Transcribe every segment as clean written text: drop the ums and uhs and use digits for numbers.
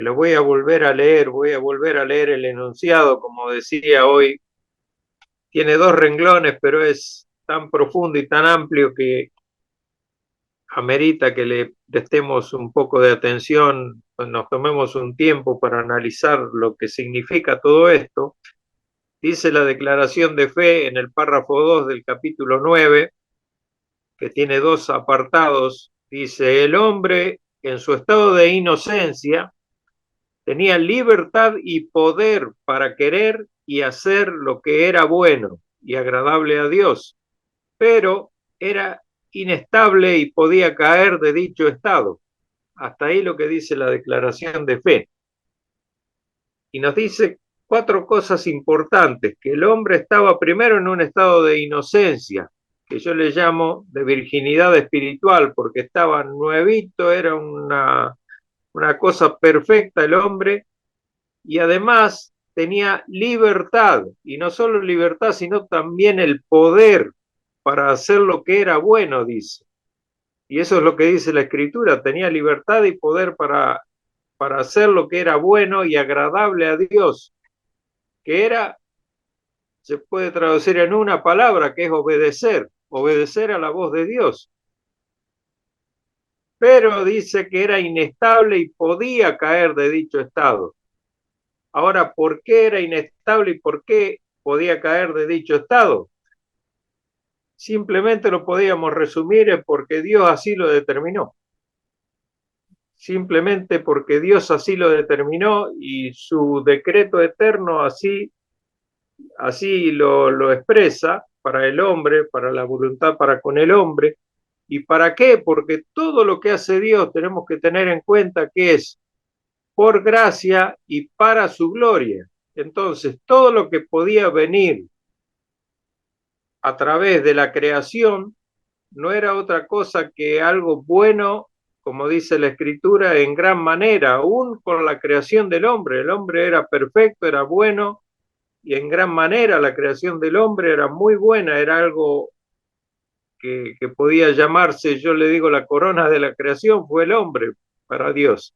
Lo voy a volver a leer, voy a volver a leer el enunciado, como decía hoy. Tiene dos renglones, pero es tan profundo y tan amplio que amerita que le prestemos un poco de atención, pues nos tomemos un tiempo para analizar lo que significa todo esto. Dice la declaración de fe en el párrafo 2 del capítulo 9, que tiene dos apartados. Dice: el hombre en su estado de inocencia tenía libertad y poder para querer y hacer lo que era bueno y agradable a Dios, pero era inestable y podía caer de dicho estado. Hasta ahí lo que dice la declaración de fe. Y nos dice cuatro cosas importantes: que el hombre estaba primero en un estado de inocencia, que yo le llamo de virginidad espiritual, porque estaba nuevito, era una cosa perfecta el hombre, y además tenía libertad, y no solo libertad, sino también el poder para hacer lo que era bueno, dice. Y eso es lo que dice la Escritura: tenía libertad y poder para hacer lo que era bueno y agradable a Dios, que era, se puede traducir en una palabra, que es obedecer, obedecer a la voz de Dios. Pero dice que era inestable y podía caer de dicho estado. Ahora, ¿por qué era inestable y por qué podía caer de dicho estado? Simplemente lo podíamos resumir en porque Dios así lo determinó. Simplemente porque Dios así lo determinó y su decreto eterno así lo expresa para el hombre, para la voluntad para con el hombre. ¿Y para qué? Porque todo lo que hace Dios tenemos que tener en cuenta que es por gracia y para su gloria. Entonces, todo lo que podía venir a través de la creación no era otra cosa que algo bueno, como dice la Escritura, en gran manera, aún con la creación del hombre. El hombre era perfecto, era bueno, y en gran manera la creación del hombre era muy buena, era algo que podía llamarse, yo le digo, la corona de la creación fue el hombre para Dios.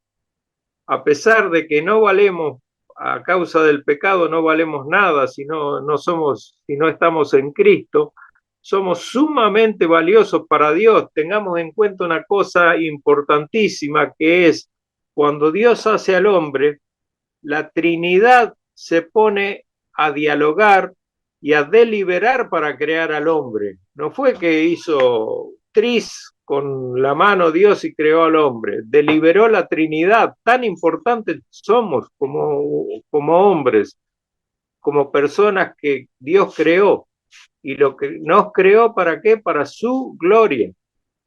A pesar de que no valemos, a causa del pecado no valemos nada si no somos, si no estamos en Cristo, somos sumamente valiosos para Dios. Tengamos en cuenta una cosa importantísima, que es cuando Dios hace al hombre, la Trinidad se pone a dialogar y a deliberar para crear al hombre. No fue que hizo tris con la mano Dios y creó al hombre, deliberó la Trinidad. Tan importantes somos como hombres, como personas que Dios creó, y lo que nos creó, ¿para qué? Para su gloria.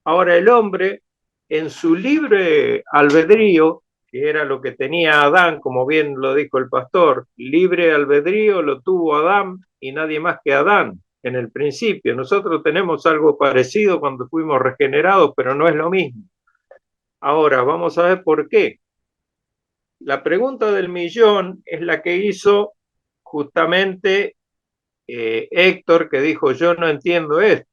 Ahora el hombre, en su libre albedrío, que era lo que tenía Adán, como bien lo dijo el pastor, libre albedrío lo tuvo Adán y nadie más que Adán en el principio. Nosotros tenemos algo parecido cuando fuimos regenerados, pero no es lo mismo. Ahora vamos a ver por qué. La pregunta del millón es la que hizo justamente Héctor, que dijo: yo no entiendo esto.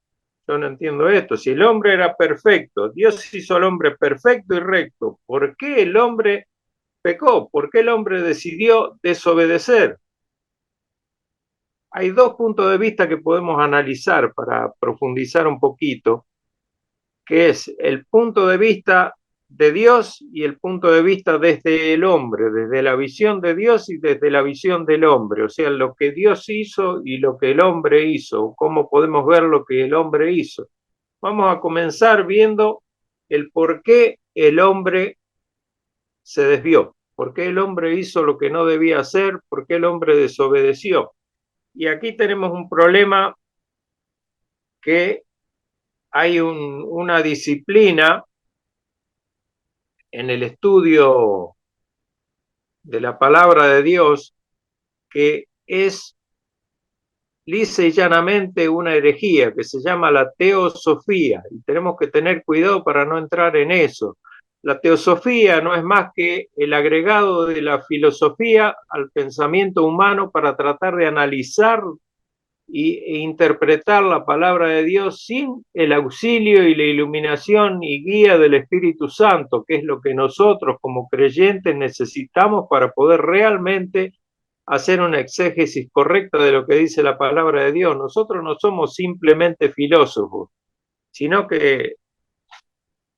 Yo no entiendo esto. Si el hombre era perfecto, Dios hizo al hombre perfecto y recto, ¿por qué el hombre pecó? ¿Por qué el hombre decidió desobedecer? Hay dos puntos de vista que podemos analizar para profundizar un poquito, que es el punto de vista de Dios y el punto de vista desde el hombre, desde la visión de Dios y desde la visión del hombre, o sea, lo que Dios hizo y lo que el hombre hizo, cómo podemos ver lo que el hombre hizo. Vamos a comenzar viendo el por qué el hombre se desvió, por qué el hombre hizo lo que no debía hacer, por qué el hombre desobedeció. Y aquí tenemos un problema, que hay una disciplina en el estudio de la palabra de Dios que es lisa y llanamente una herejía, que se llama la teosofía, y tenemos que tener cuidado para no entrar en eso. La teosofía no es más que el agregado de la filosofía al pensamiento humano para tratar de analizar e interpretar la palabra de Dios sin el auxilio y la iluminación y guía del Espíritu Santo, que es lo que nosotros como creyentes necesitamos para poder realmente hacer una exégesis correcta de lo que dice la palabra de Dios. Nosotros no somos simplemente filósofos, sino que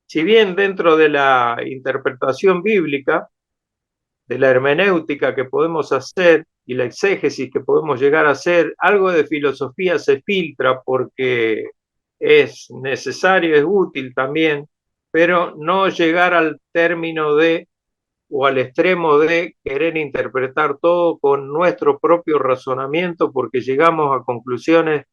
si bien dentro de la interpretación bíblica, de la hermenéutica que podemos hacer y la exégesis que podemos llegar a hacer, algo de filosofía se filtra porque es necesario, es útil también, pero no llegar al término de o al extremo de querer interpretar todo con nuestro propio razonamiento porque llegamos a conclusiones,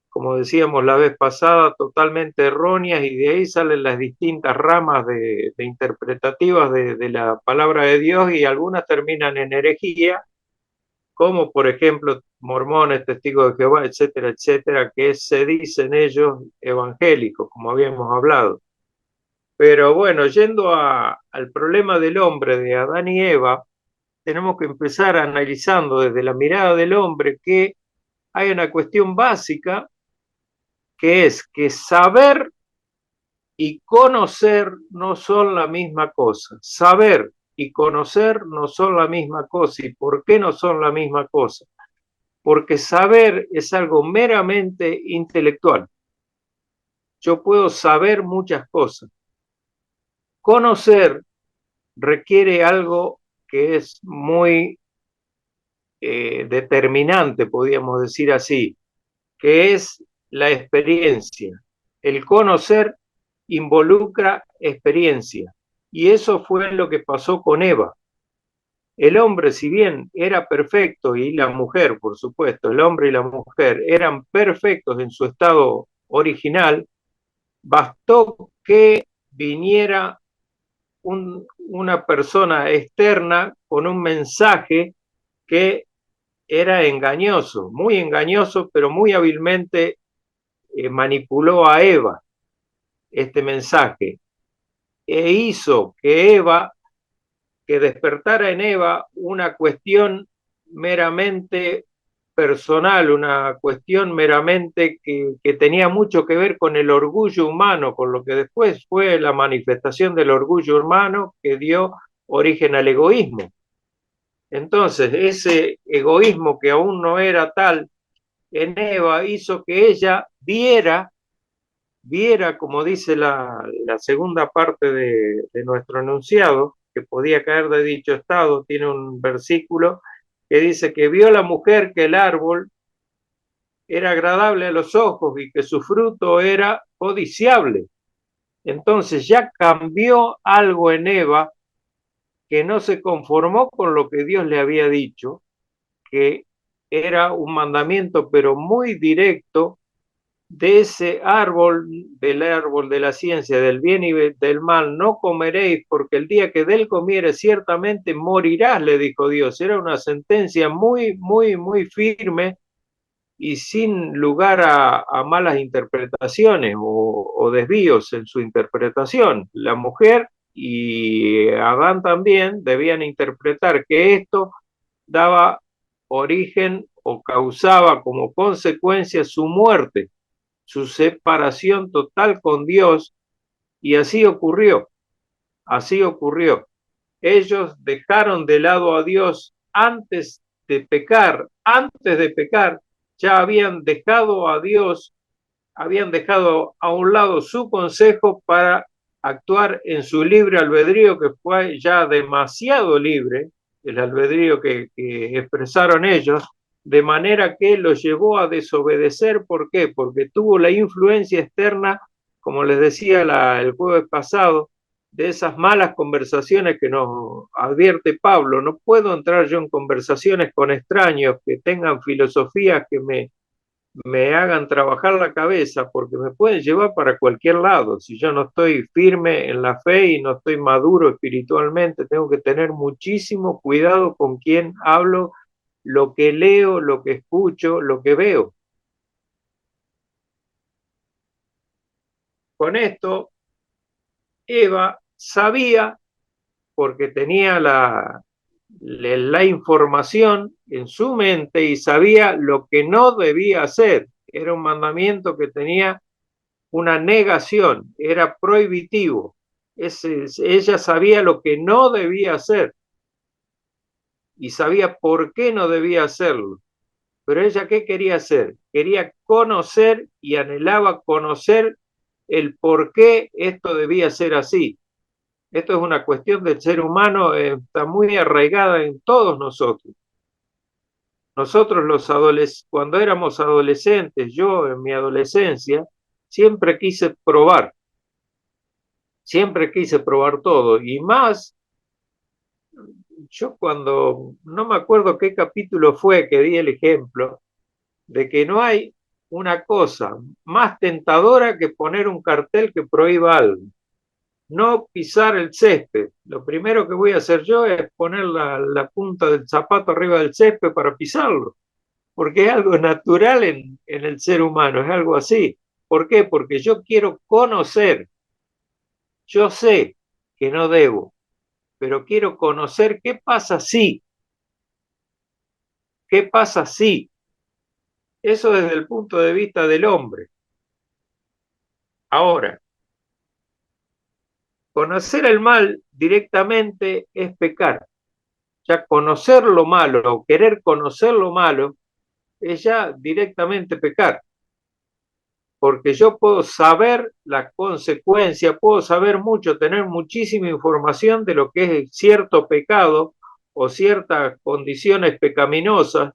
como decíamos la vez pasada, totalmente erróneas y de ahí salen las distintas ramas de interpretativas de la palabra de Dios y algunas terminan en herejía, como por ejemplo mormones, testigos de Jehová, etcétera, etcétera, que se dicen ellos evangélicos, como habíamos hablado. Pero bueno, yendo al problema del hombre, de Adán y Eva, tenemos que empezar analizando desde la mirada del hombre que hay una cuestión básica que es que saber y conocer no son la misma cosa. Saber y conocer no son la misma cosa. ¿Y por qué no son la misma cosa? Porque saber es algo meramente intelectual. Yo puedo saber muchas cosas. Conocer requiere algo que es muy determinante, podríamos decir así, que es la experiencia. El conocer involucra experiencia. Y eso fue lo que pasó con Eva. El hombre, si bien era perfecto, y la mujer, por supuesto, el hombre y la mujer eran perfectos en su estado original, bastó que viniera una persona externa con un mensaje que era engañoso, pero muy hábilmente manipuló a Eva este mensaje e hizo que despertara en Eva una cuestión meramente personal, una cuestión meramente que tenía mucho que ver con el orgullo humano, con lo que después fue la manifestación del orgullo humano que dio origen al egoísmo. Entonces, ese egoísmo que aún no era tal en Eva hizo que ella viera, como dice la segunda parte de nuestro enunciado, que podía caer de dicho estado, tiene un versículo que dice que vio la mujer que el árbol era agradable a los ojos y que su fruto era codiciable. Entonces ya cambió algo en Eva que no se conformó con lo que Dios le había dicho, que era un mandamiento pero muy directo de ese árbol, del árbol de la ciencia, del bien y del mal, no comeréis, porque el día que de él comieres ciertamente morirás, le dijo Dios. Era una sentencia muy, muy, muy firme y sin lugar a malas interpretaciones o desvíos en su interpretación. La mujer y Adán también debían interpretar que esto daba origen o causaba como consecuencia su muerte, su separación total con Dios, y así ocurrió. Ellos dejaron de lado a Dios antes de pecar, ya habían dejado a Dios, habían dejado a un lado su consejo para actuar en su libre albedrío, que fue ya demasiado libre, el albedrío que expresaron ellos, de manera que los llevó a desobedecer. ¿Por qué? Porque tuvo la influencia externa, como les decía el jueves pasado, de esas malas conversaciones que nos advierte Pablo. No puedo entrar yo en conversaciones con extraños que tengan filosofías que me hagan trabajar la cabeza, porque me pueden llevar para cualquier lado. Si yo no estoy firme en la fe y no estoy maduro espiritualmente, tengo que tener muchísimo cuidado con quién hablo, lo que leo, lo que escucho, lo que veo. Con esto, Eva sabía, porque tenía la información en su mente y sabía lo que no debía hacer. Era un mandamiento que tenía una negación, era prohibitivo. Ella sabía lo que no debía hacer y sabía por qué no debía hacerlo. Pero ella, ¿qué quería hacer? Quería conocer y anhelaba conocer el por qué esto debía ser así. Esto es una cuestión del ser humano, está muy arraigada en todos nosotros. Nosotros cuando éramos adolescentes, yo en mi adolescencia, siempre quise probar todo. Y más, yo cuando, no me acuerdo qué capítulo fue que di el ejemplo, de que no hay una cosa más tentadora que poner un cartel que prohíba algo. No pisar el césped. Lo primero que voy a hacer yo es poner la punta del zapato arriba del césped para pisarlo, porque es algo natural en el ser humano, es algo así. ¿Por qué? Porque yo quiero conocer, yo sé que no debo, pero quiero conocer qué pasa si. Eso desde el punto de vista del hombre. Ahora, conocer el mal directamente es pecar. Ya conocer lo malo o querer conocer lo malo es ya directamente pecar. Porque yo puedo saber la consecuencia, puedo saber mucho, tener muchísima información de lo que es cierto pecado o ciertas condiciones pecaminosas,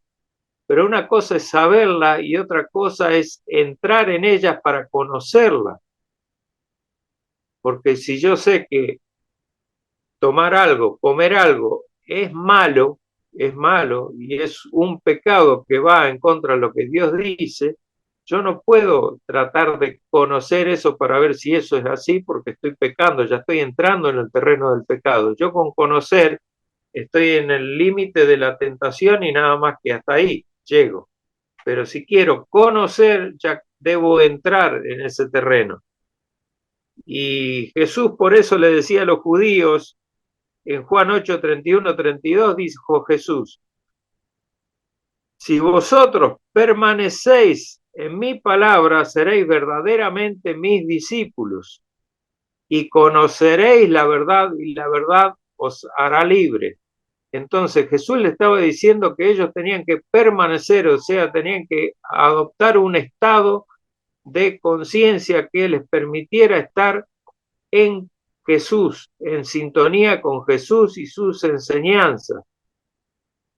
pero una cosa es saberla y otra cosa es entrar en ellas para conocerla. Porque si yo sé que tomar algo, comer algo es malo y es un pecado que va en contra de lo que Dios dice, yo no puedo tratar de conocer eso para ver si eso es así porque estoy pecando, ya estoy entrando en el terreno del pecado. Yo con conocer estoy en el límite de la tentación y nada más que hasta ahí llego. Pero si quiero conocer, ya debo entrar en ese terreno. Y Jesús por eso le decía a los judíos, en Juan 8, 31, 32, dijo Jesús, si vosotros permanecéis en mi palabra, seréis verdaderamente mis discípulos y conoceréis la verdad y la verdad os hará libre. Entonces Jesús le estaba diciendo que ellos tenían que permanecer, o sea, tenían que adoptar un estado de conciencia que les permitiera estar en Jesús, en sintonía con Jesús y sus enseñanzas.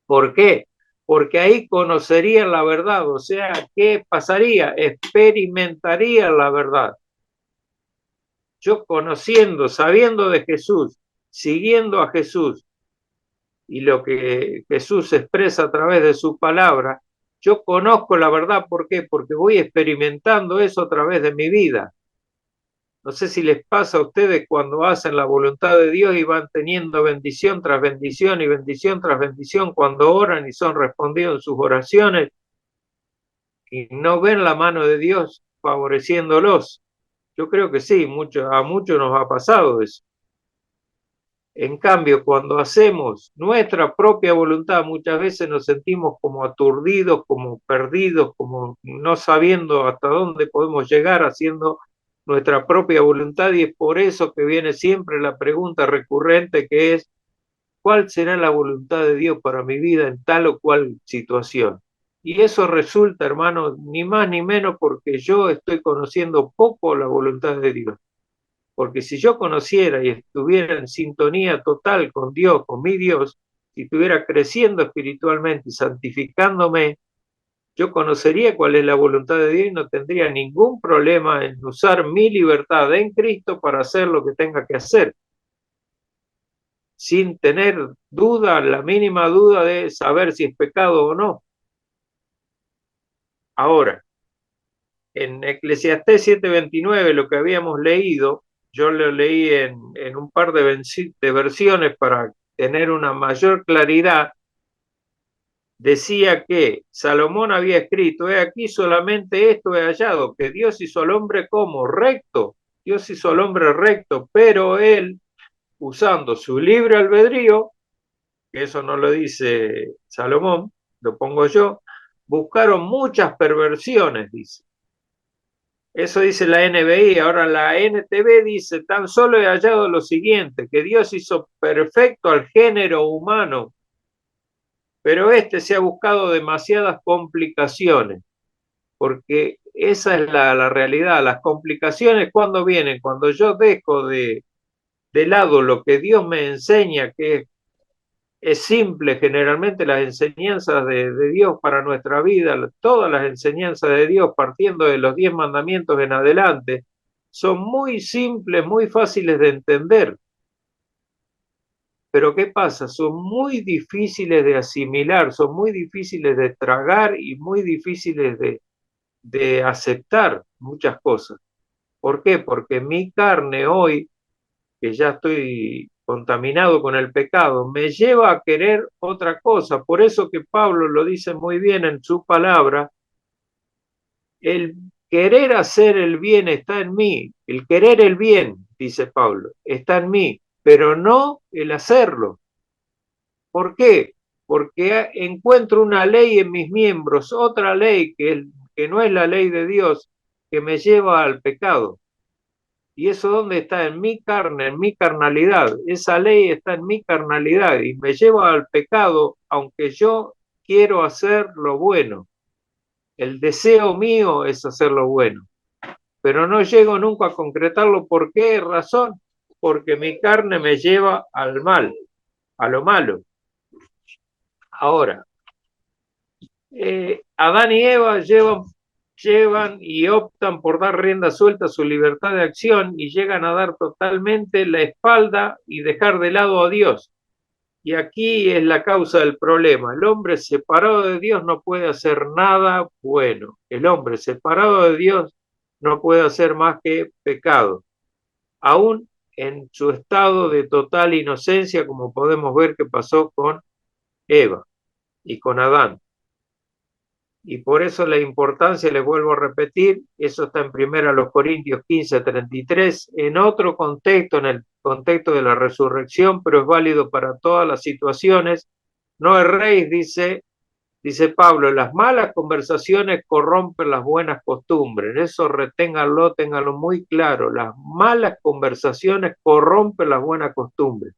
¿Por qué? Porque ahí conocerían la verdad, o sea, ¿qué pasaría? Experimentarían la verdad. Yo conociendo, sabiendo de Jesús, siguiendo a Jesús y lo que Jesús expresa a través de su palabra, yo conozco la verdad. ¿Por qué? Porque voy experimentando eso a través de mi vida. No sé si les pasa a ustedes cuando hacen la voluntad de Dios y van teniendo bendición tras bendición y bendición tras bendición cuando oran y son respondidos en sus oraciones y no ven la mano de Dios favoreciéndolos. Yo creo que sí, a muchos nos ha pasado eso. En cambio, cuando hacemos nuestra propia voluntad, muchas veces nos sentimos como aturdidos, como perdidos, como no sabiendo hasta dónde podemos llegar haciendo nuestra propia voluntad, y es por eso que viene siempre la pregunta recurrente que es, ¿cuál será la voluntad de Dios para mi vida en tal o cual situación? Y eso resulta, hermano, ni más ni menos porque yo estoy conociendo poco la voluntad de Dios. Porque si yo conociera y estuviera en sintonía total con Dios, con mi Dios, si estuviera creciendo espiritualmente y santificándome, yo conocería cuál es la voluntad de Dios y no tendría ningún problema en usar mi libertad en Cristo para hacer lo que tenga que hacer, sin tener duda, la mínima duda de saber si es pecado o no. Ahora, en Eclesiastés 7:29, lo que habíamos leído, yo lo leí en un par de versiones para tener una mayor claridad, decía que Salomón había escrito, he aquí solamente esto he hallado, que Dios hizo al hombre como recto, Dios hizo al hombre recto, pero él, usando su libre albedrío, que eso no lo dice Salomón, lo pongo yo, buscaron muchas perversiones, dice. Eso dice la NBI. Ahora la NTV dice, tan solo he hallado lo siguiente, que Dios hizo perfecto al género humano, pero este se ha buscado demasiadas complicaciones, porque esa es la realidad. Las complicaciones, ¿cuándo vienen? Cuando yo dejo de lado lo que Dios me enseña, que es simple. Generalmente las enseñanzas de Dios para nuestra vida, todas las enseñanzas de Dios, partiendo de los 10 mandamientos en adelante, son muy simples, muy fáciles de entender. Pero ¿qué pasa? Son muy difíciles de asimilar, son muy difíciles de tragar y muy difíciles de aceptar muchas cosas. ¿Por qué? Porque mi carne hoy, que ya estoy contaminado con el pecado, me lleva a querer otra cosa. Por eso que Pablo lo dice muy bien en su palabra, el querer hacer el bien está en mí, el querer el bien, dice Pablo, está en mí, pero no el hacerlo. ¿Por qué? Porque encuentro una ley en mis miembros, otra ley que no es la ley de Dios, que me lleva al pecado. ¿Y eso dónde está? En mi carne, en mi carnalidad. Esa ley está en mi carnalidad y me lleva al pecado, aunque yo quiero hacer lo bueno. El deseo mío es hacer lo bueno, pero no llego nunca a concretarlo. ¿Por qué razón? Porque mi carne me lleva al mal, a lo malo. Ahora, Adán y Eva llevan y optan por dar rienda suelta a su libertad de acción y llegan a dar totalmente la espalda y dejar de lado a Dios. Y aquí es la causa del problema. El hombre separado de Dios no puede hacer nada bueno. El hombre separado de Dios no puede hacer más que pecado, aún en su estado de total inocencia, como podemos ver que pasó con Eva y con Adán. Y por eso la importancia, les vuelvo a repetir, eso está en 1 Corintios 15:33, en otro contexto, en el contexto de la resurrección, pero es válido para todas las situaciones. No erréis, dice Pablo, las malas conversaciones corrompen las buenas costumbres. Eso reténganlo, ténganlo muy claro. Las malas conversaciones corrompen las buenas costumbres.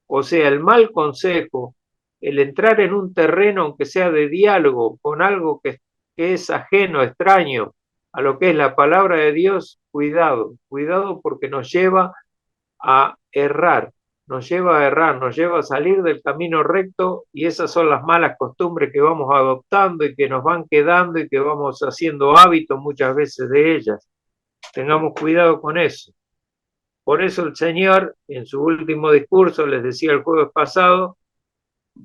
O sea, el mal consejo, el entrar en un terreno, aunque sea de diálogo, con algo que es ajeno, extraño a lo que es la palabra de Dios, cuidado, cuidado, porque nos lleva a errar, nos lleva a errar, nos lleva a salir del camino recto, y esas son las malas costumbres que vamos adoptando y que nos van quedando y que vamos haciendo hábito muchas veces de ellas. Tengamos cuidado con eso. Por eso el Señor, en su último discurso, les decía el jueves pasado,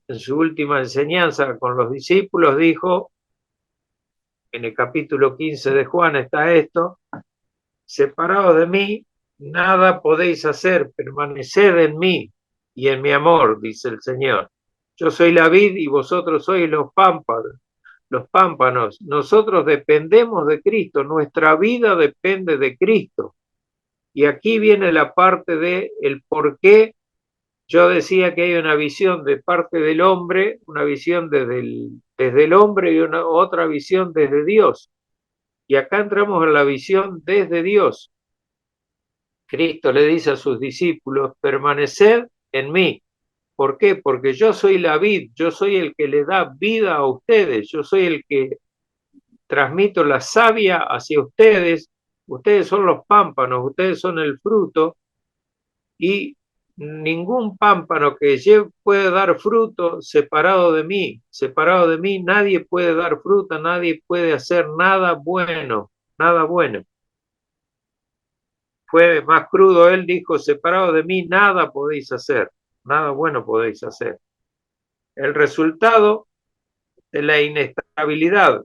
en su última enseñanza con los discípulos, dijo, en el capítulo 15 de Juan está esto: separados de mí, nada podéis hacer, permaneced en mí y en mi amor, dice el Señor. Yo soy la vid y vosotros sois los pámpanos. Nosotros dependemos de Cristo, nuestra vida depende de Cristo. Y aquí viene la parte de el por qué yo decía que hay una visión de parte del hombre, una visión desde el hombre y otra visión desde Dios. Y acá entramos en la visión desde Dios. Cristo le dice a sus discípulos, permaneced en mí. ¿Por qué? Porque yo soy la vid, yo soy el que le da vida a ustedes, yo soy el que transmito la savia hacia ustedes, ustedes son los pámpanos, ustedes son el fruto, y ningún pámpano que puede dar fruto separado de mí nadie puede dar fruta, nadie puede hacer nada bueno, nada bueno. Fue más crudo, él dijo, separado de mí nada podéis hacer, nada bueno podéis hacer. El resultado de la inestabilidad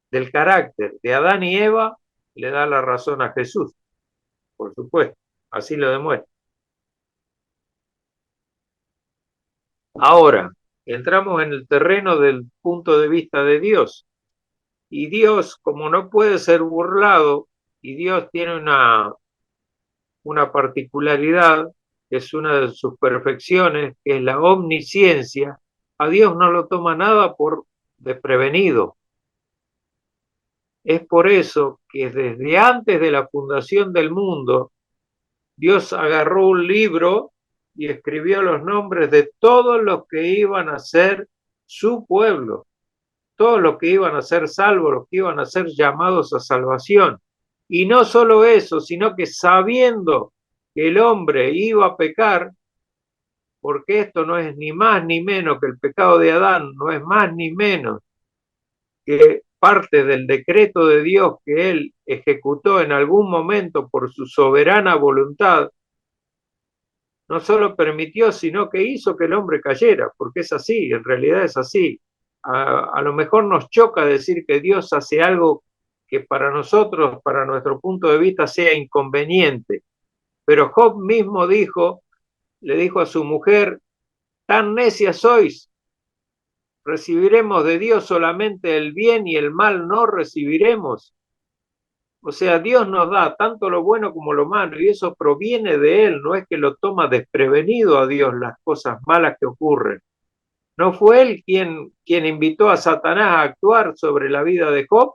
del carácter de Adán y Eva le da la razón a Jesús, por supuesto, así lo demuestra. Ahora, entramos en el terreno del punto de vista de Dios. Y Dios, como no puede ser burlado, y Dios tiene una particularidad, que es una de sus perfecciones, que es la omnisciencia, a Dios no lo toma nada por desprevenido. Es por eso que desde antes de la fundación del mundo, Dios agarró un libro y escribió los nombres de todos los que iban a ser su pueblo, todos los que iban a ser salvos, los que iban a ser llamados a salvación. Y no solo eso, sino que sabiendo que el hombre iba a pecar, porque esto no es ni más ni menos que el pecado de Adán, no es más ni menos que parte del decreto de Dios que él ejecutó en algún momento por su soberana voluntad, no solo permitió, sino que hizo que el hombre cayera, porque es así, en realidad es así. A lo mejor nos choca decir que Dios hace algo que para nosotros, para nuestro punto de vista, sea inconveniente. Pero Job mismo dijo, le dijo a su mujer, tan necia sois, recibiremos de Dios solamente el bien y el mal no recibiremos. O sea, Dios nos da tanto lo bueno como lo malo y eso proviene de Él, no es que lo toma desprevenido a Dios las cosas malas que ocurren. ¿No fue Él quien invitó a Satanás a actuar sobre la vida de Job?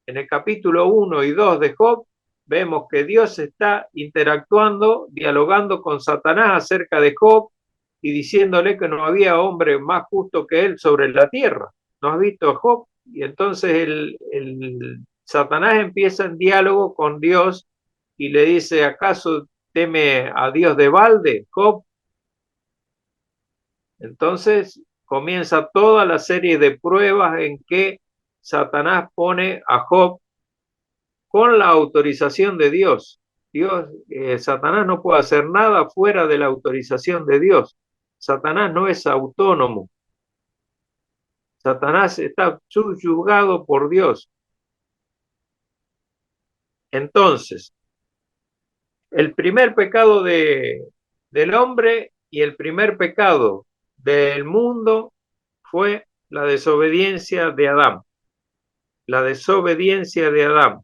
En el capítulo 1 y 2 de Job vemos que Dios está interactuando, dialogando con Satanás acerca de Job y diciéndole que no había hombre más justo que él sobre la tierra. ¿No has visto a Job? Y entonces el Satanás empieza en diálogo con Dios y le dice, ¿acaso teme a Dios de balde, Job? Entonces comienza toda la serie de pruebas en que Satanás pone a Job con la autorización de Dios. Satanás no puede hacer nada fuera de la autorización de Dios. Satanás no es autónomo. Satanás está subyugado por Dios. Entonces, el primer pecado del hombre y el primer pecado del mundo fue la desobediencia de Adán. La desobediencia de Adán.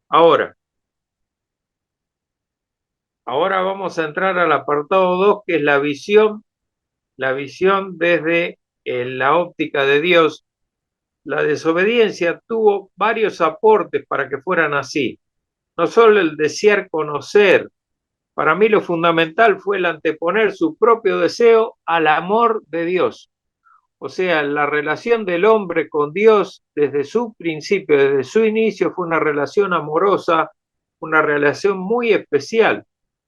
Ahora vamos a entrar al apartado 2, que es la visión desde la óptica de Dios. La desobediencia tuvo varios aportes para que fueran así. No solo el desear conocer, para mí lo fundamental fue el anteponer su propio deseo al amor de Dios. O sea, la relación del hombre con Dios desde su principio, desde su inicio, fue una relación amorosa, una relación muy especial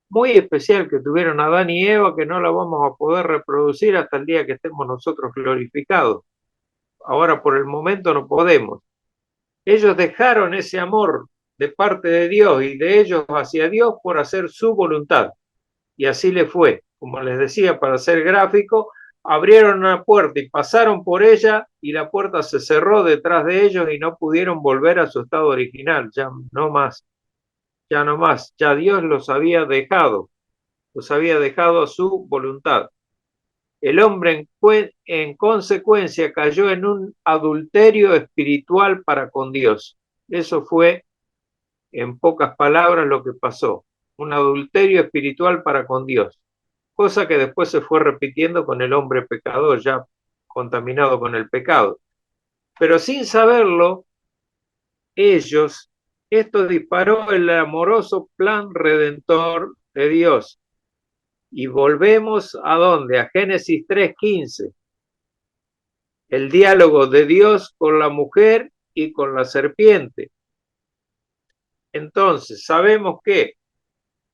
que tuvieron Adán y Eva, que no la vamos a poder reproducir hasta el día que estemos nosotros glorificados. Ahora por el momento no podemos. Ellos dejaron ese amor de parte de Dios y de ellos hacia Dios por hacer su voluntad. Y así le fue. Como les decía, para ser gráfico, abrieron una puerta y pasaron por ella y la puerta se cerró detrás de ellos y no pudieron volver a su estado original. Ya no más, ya no más. Ya Dios los había dejado a su voluntad. El hombre en consecuencia cayó en un adulterio espiritual para con Dios. Eso fue, en pocas palabras, lo que pasó. Un adulterio espiritual para con Dios. Cosa que después se fue repitiendo con el hombre pecador, ya contaminado con el pecado. Pero sin saberlo, esto disparó el amoroso plan redentor de Dios. Y volvemos a dónde, a Génesis 3:15. El diálogo de Dios con la mujer y con la serpiente. Entonces, sabemos que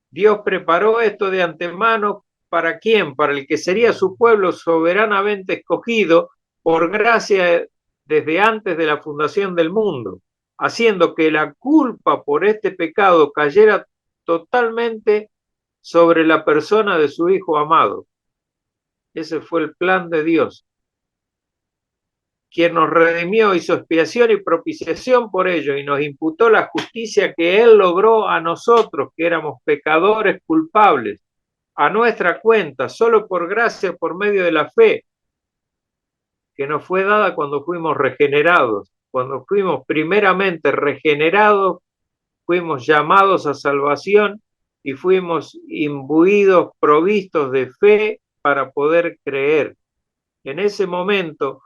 Dios preparó esto de antemano, ¿para quién? Para el que sería su pueblo soberanamente escogido por gracia desde antes de la fundación del mundo, haciendo que la culpa por este pecado cayera totalmente sobre la persona de su Hijo amado. Ese fue el plan de Dios. Quien nos redimió, hizo expiación y propiciación por ello y nos imputó la justicia que Él logró a nosotros, que éramos pecadores culpables, a nuestra cuenta, solo por gracia, por medio de la fe, que nos fue dada cuando fuimos regenerados, cuando fuimos primeramente regenerados fuimos llamados a salvación y fuimos imbuidos, provistos de fe para poder creer. En ese momento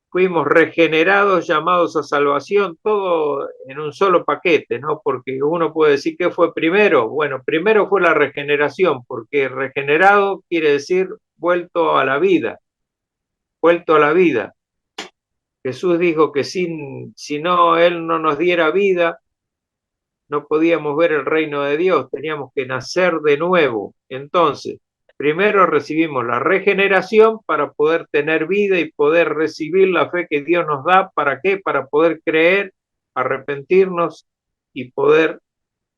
fuimos regenerados, llamados a salvación, todo en un solo paquete, ¿no? Porque uno puede decir que fue primero. Bueno, primero fue la regeneración, porque regenerado quiere decir vuelto a la vida, vuelto a la vida. Jesús dijo que si no, Él no nos diera vida, no podíamos ver el reino de Dios, teníamos que nacer de nuevo. Entonces, primero recibimos la regeneración para poder tener vida y poder recibir la fe que Dios nos da. ¿Para qué? Para poder creer, arrepentirnos y poder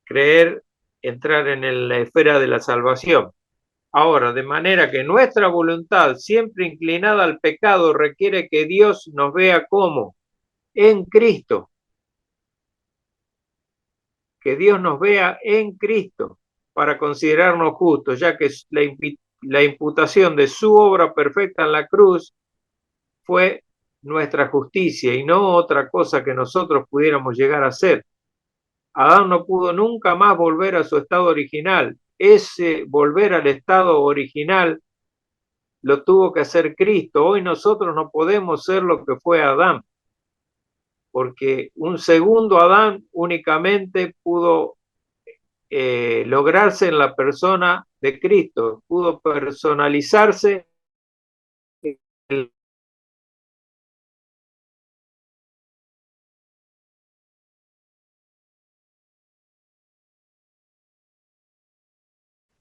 creer, entrar en la esfera de la salvación. Ahora, de manera que nuestra voluntad, siempre inclinada al pecado, requiere que Dios nos vea como en Cristo, que Dios nos vea en Cristo para considerarnos justos, ya que la imputación de su obra perfecta en la cruz fue nuestra justicia y no otra cosa que nosotros pudiéramos llegar a ser. Adán no pudo nunca más volver a su estado original. Ese volver al estado original lo tuvo que hacer Cristo. Hoy nosotros no podemos ser lo que fue Adán, porque un segundo Adán únicamente pudo lograrse en la persona de Cristo, pudo personalizarse.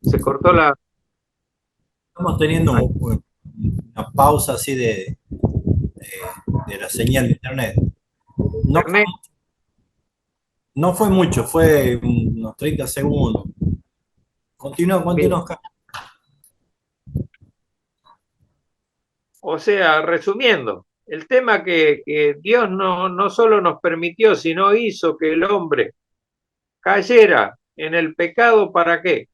Se cortó la... Estamos teniendo una pausa así de la señal de internet. No, Internet. no fue mucho, fue unos 30 segundos. Continúa, Bien. continúa. O sea, resumiendo, el tema que Dios no solo nos permitió, sino hizo que el hombre cayera en el pecado. ¿Para qué?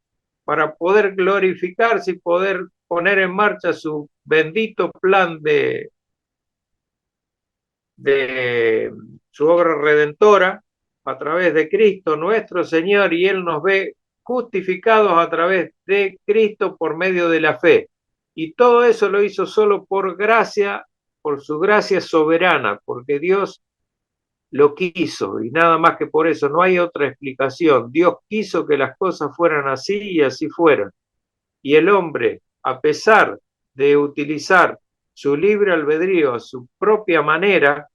Para poder glorificarse y poder poner en marcha su bendito plan de su obra redentora a través de Cristo nuestro Señor, y Él nos ve justificados a través de Cristo por medio de la fe. Y todo eso lo hizo solo por gracia, por su gracia soberana, porque Dios lo quiso y nada más que por eso, no hay otra explicación. Dios quiso que las cosas fueran así y así fueron. Y el hombre, a pesar de utilizar su libre albedrío a su propia manera,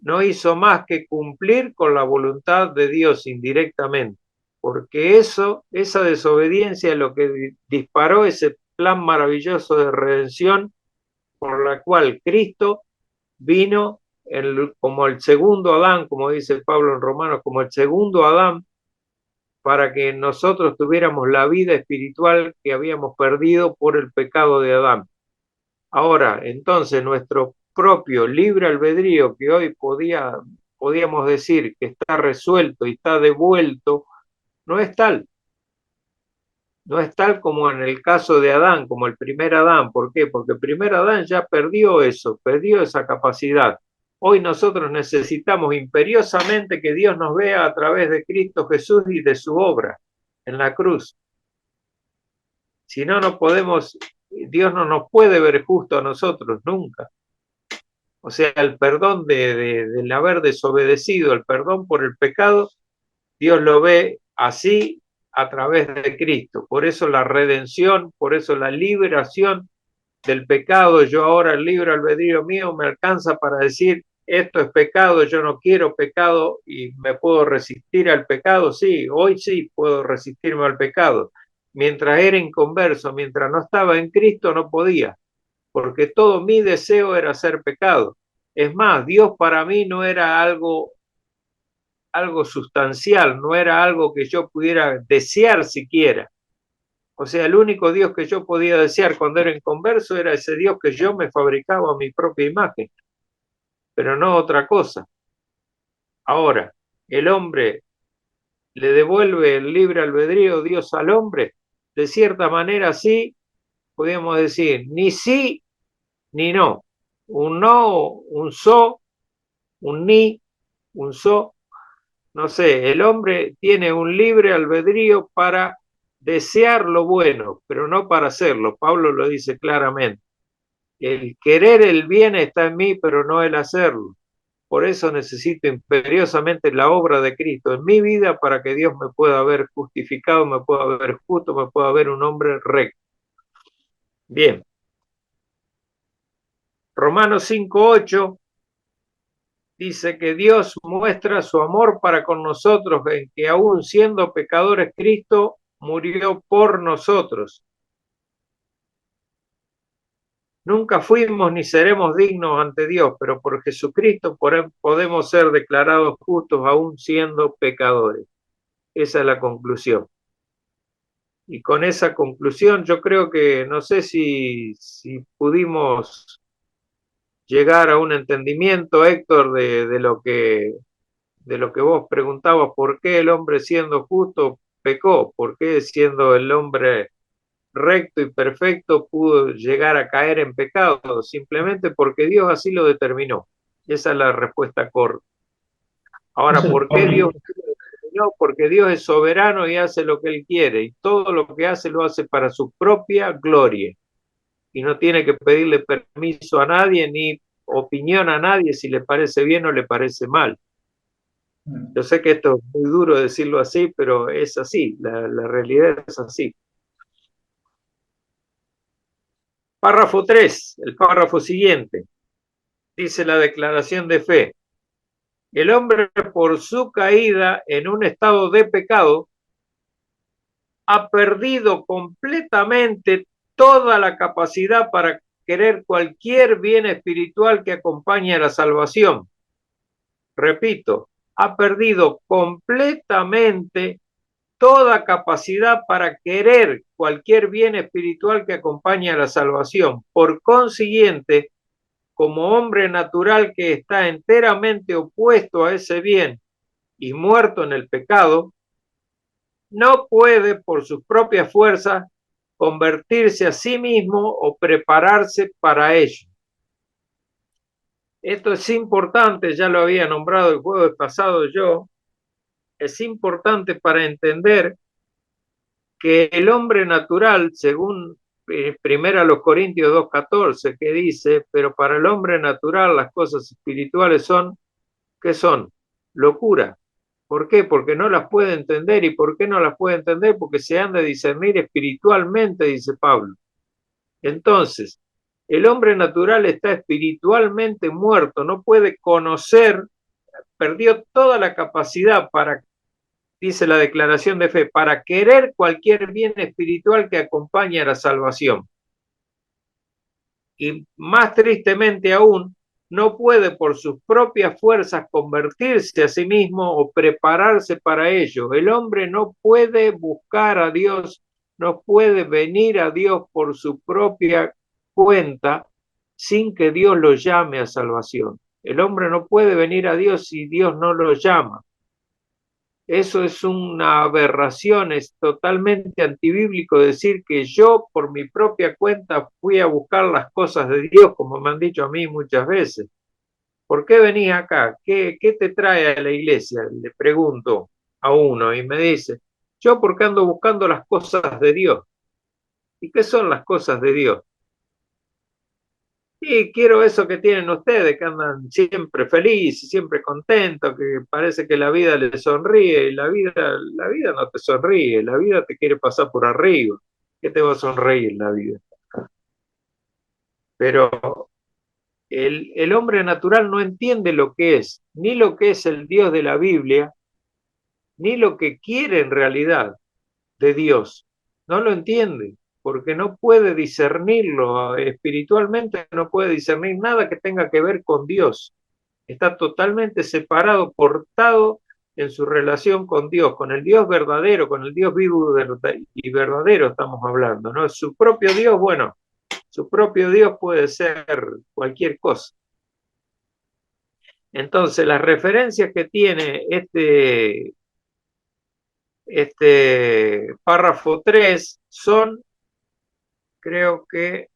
no hizo más que cumplir con la voluntad de Dios indirectamente, porque esa desobediencia es lo que disparó ese plan maravilloso de redención por la cual Cristo vino como el segundo Adán, como dice Pablo en Romanos, como el segundo Adán, para que nosotros tuviéramos la vida espiritual que habíamos perdido por el pecado de Adán. Ahora, entonces, nuestro propio libre albedrío, que hoy podíamos decir que está resuelto y está devuelto, no es tal. No es tal como en el caso de Adán, como el primer Adán. ¿Por qué? Porque el primer Adán ya perdió eso, perdió esa capacidad. Hoy nosotros necesitamos imperiosamente que Dios nos vea a través de Cristo Jesús y de su obra en la cruz. Si no, no podemos, Dios no nos puede ver justo a nosotros, nunca. O sea, el perdón del haber desobedecido, el perdón por el pecado, Dios lo ve así a través de Cristo. Por eso la redención, por eso la liberación del pecado. Yo ahora el libre albedrío mío me alcanza para decir, esto es pecado, yo no quiero pecado y me puedo resistir al pecado. Sí, hoy sí puedo resistirme al pecado. Mientras era inconverso, mientras no estaba en Cristo, no podía, porque todo mi deseo era hacer pecado. Es más, Dios para mí no era algo sustancial, no era algo que yo pudiera desear siquiera. O sea, el único Dios que yo podía desear cuando era inconverso era ese Dios que yo me fabricaba a mi propia imagen, pero no otra cosa. Ahora, el hombre le devuelve el libre albedrío Dios al hombre. De cierta manera sí, podríamos decir, ni sí ni no. Un no, un so, un ni, un so. no sé, el hombre tiene un libre albedrío para desear lo bueno, pero no para hacerlo. Pablo lo dice claramente. El querer el bien está en mí, pero no el hacerlo. Por eso necesito imperiosamente la obra de Cristo en mi vida para que Dios me pueda ver justificado, me pueda ver justo, me pueda ver un hombre recto. Bien. Romanos 5:8 dice que Dios muestra su amor para con nosotros en que aún siendo pecadores, Cristo murió por nosotros. Nunca fuimos ni seremos dignos ante Dios, pero por Jesucristo podemos ser declarados justos aún siendo pecadores. Esa es la conclusión. Y con esa conclusión yo creo que no sé si pudimos llegar a un entendimiento, Héctor, de lo que vos preguntabas, ¿por qué el hombre siendo justo pecó? ¿Por qué siendo el hombre recto y perfecto pudo llegar a caer en pecado? Simplemente porque Dios así lo determinó. Esa es la respuesta corta. Ahora, ¿por qué Dios lo determinó? Porque Dios es soberano y hace lo que Él quiere, y todo lo que hace lo hace para su propia gloria. Y no tiene que pedirle permiso a nadie ni opinión a nadie si le parece bien o le parece mal. Yo sé que esto es muy duro decirlo así, pero es así, la realidad es así. Párrafo 3, el párrafo siguiente, dice la declaración de fe. El hombre por su caída en un estado de pecado ha perdido completamente toda la capacidad para querer cualquier bien espiritual que acompañe a la salvación. Repito, ha perdido completamente toda capacidad para querer cualquier bien espiritual que acompañe a la salvación. Por consiguiente, como hombre natural que está enteramente opuesto a ese bien y muerto en el pecado, no puede por sus propias fuerzas convertirse a sí mismo o prepararse para ello. Esto es importante, ya lo había nombrado el jueves pasado yo, es importante para entender que el hombre natural, según primera los Corintios 2:14, que dice, pero para el hombre natural las cosas espirituales son, ¿qué son? Locura. ¿Por qué? Porque no las puede entender. ¿Y por qué no las puede entender? Porque se han de discernir espiritualmente, dice Pablo. Entonces, el hombre natural está espiritualmente muerto, no puede conocer, perdió toda la capacidad para, dice la declaración de fe, para querer cualquier bien espiritual que acompañe a la salvación. Y más tristemente aún, no puede por sus propias fuerzas convertirse a sí mismo o prepararse para ello. El hombre no puede buscar a Dios, no puede venir a Dios por su propia cuenta sin que Dios lo llame a salvación. El hombre no puede venir a Dios si Dios no lo llama. Eso es una aberración, es totalmente antibíblico decir que yo por mi propia cuenta fui a buscar las cosas de Dios, como me han dicho a mí muchas veces. ¿Por qué venís acá? ¿Qué te trae a la iglesia? Le pregunto a uno y me dice, yo porque ando buscando las cosas de Dios. ¿Y qué son las cosas de Dios? Y quiero eso que tienen ustedes, que andan siempre felices, siempre contentos, que parece que la vida les sonríe, y la vida no te sonríe, la vida te quiere pasar por arriba. ¿Qué te va a sonreír la vida? Pero el hombre natural no entiende lo que es, ni lo que es el Dios de la Biblia, ni lo que quiere en realidad de Dios. No lo entiende, porque no puede discernirlo espiritualmente, no puede discernir nada que tenga que ver con Dios. Está totalmente separado, cortado en su relación con Dios, con el Dios verdadero, con el Dios vivo y verdadero estamos hablando, ¿no? Su propio Dios, bueno, su propio Dios puede ser cualquier cosa. Entonces, las referencias que tiene este párrafo 3 son, creo que,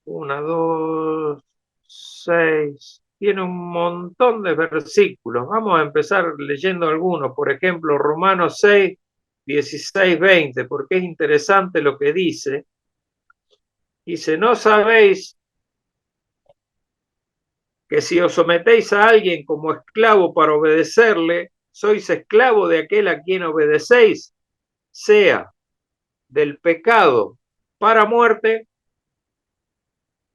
1, 2, 6, tiene un montón de versículos. Vamos a empezar leyendo algunos, por ejemplo, Romanos 6, 16, 20, porque es interesante lo que dice. Dice, ¿no sabéis que si os sometéis a alguien como esclavo para obedecerle, sois esclavo de aquel a quien obedecéis, sea del pecado para muerte,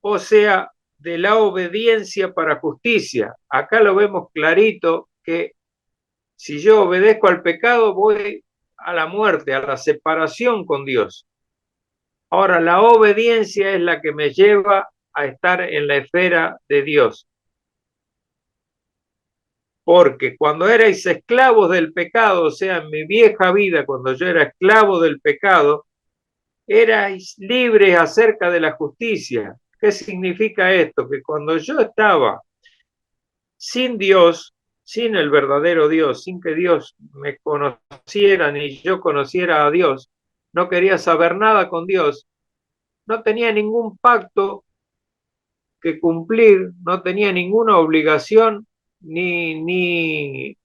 o sea de la obediencia para justicia? Acá lo vemos clarito que si yo obedezco al pecado voy a la muerte, a la separación con Dios. Ahora, la obediencia es la que me lleva a estar en la esfera de Dios. Porque cuando erais esclavos del pecado, o sea, en mi vieja vida, cuando yo era esclavo del pecado, erais libres acerca de la justicia. ¿Qué significa esto? Que cuando yo estaba sin Dios, sin el verdadero Dios, sin que Dios me conociera ni yo conociera a Dios, no quería saber nada con Dios, no tenía ningún pacto que cumplir, no tenía ninguna obligación ni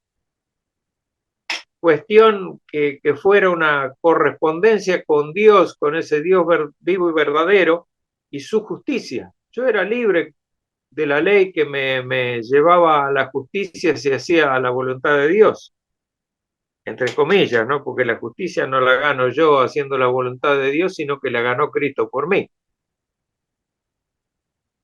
cuestión que fuera una correspondencia con Dios, con ese Dios vivo y verdadero, y su justicia. Yo era libre de la ley que me llevaba a la justicia si hacía la voluntad de Dios, entre comillas, ¿no? Porque la justicia no la gano yo haciendo la voluntad de Dios, sino que la ganó Cristo por mí.